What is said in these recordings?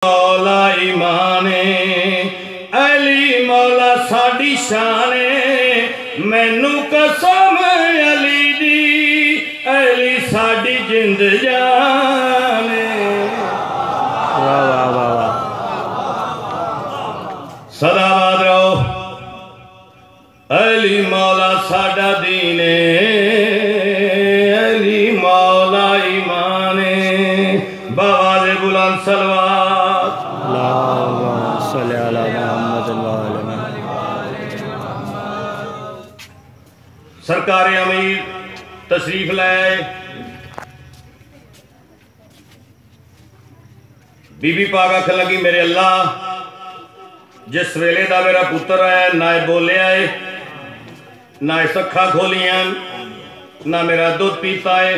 मौला ईमाने अली मौला साडी शाने मैनू कसम अली दी अली साडी जिंद जाने। वाह वाह वाह वाह। सदाबाद रहो अली मौला साडा दीने अली मौला ईमाने बाबा दे बुलंद सलवात सरकार अमीर तशरीफ लाए। बीबी पाक आखन लगी मेरे अल्लाह जिस वेले दा मेरा पुत्र है ना बोलिया है ना अखा खोलिया ना मेरा दुध पीता है।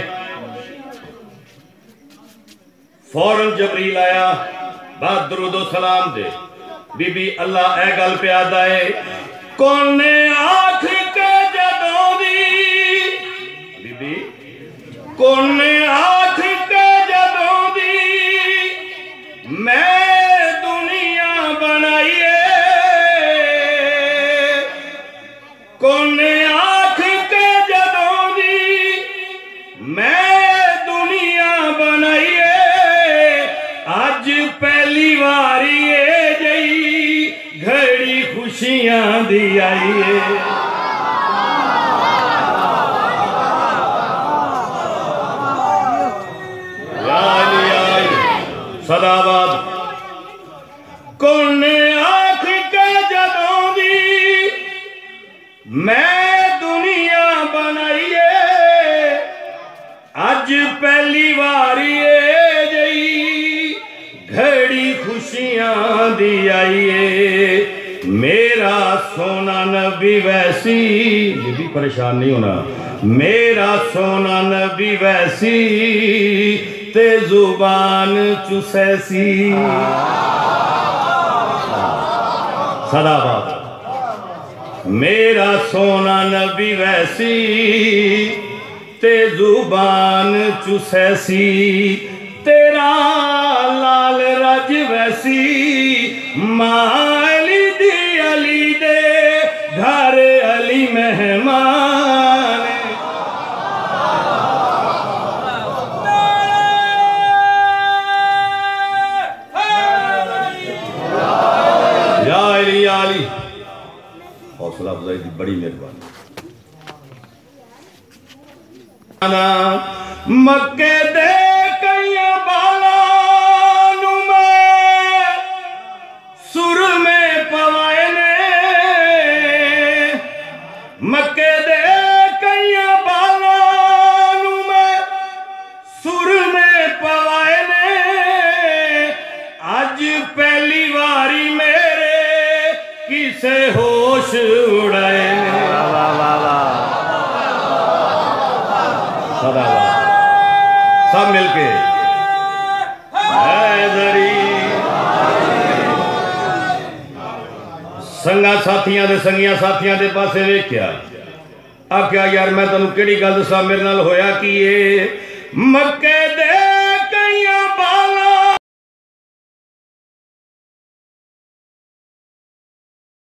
फौरन जबरील आया बाद दुरूदो सलाम दे बीबी अल्लाह ए गल पे आदा है कौन ने आख के जदों दी बीबी कौन ने आख के जदों दी मैं दुनिया बनाइए कौन ने आख के जदों दी मैं दुनिया बनाइए अज पहली बारी जई घड़ी खुशियां दी आई है। सदाबाद कौन ने आख के जदों दी मैं दुनिया बनाइए अज पहली बारी जई घड़ी खुशियां दी आईए। मेरा सोना नबी वैसी ये भी परेशान नहीं होना मेरा सोना नबी वैसी ते जुबान चुसैसी। सदाबाद मेरा सोना नबी वैसी ते जुबान चुसैसी तेरा लाल रज वैसी मां अली दी अली दे घर अली मेहमान। हौसला अफजाई की बड़ी मेहरबानी। मक्के दे कई बाला मैं सुर में पवाए ने मक्के दे कई बाला मैं सुर में पवाए ने अज पहली बारी मेरे किसे होश उड़ाए ने। सब मिलके संगा साथियां दे संगिया साथियां दे पासे वेख्या आख्या यार मैं तेन केड़ी गल दसा मेरे नाल होया कि ये मक्के दे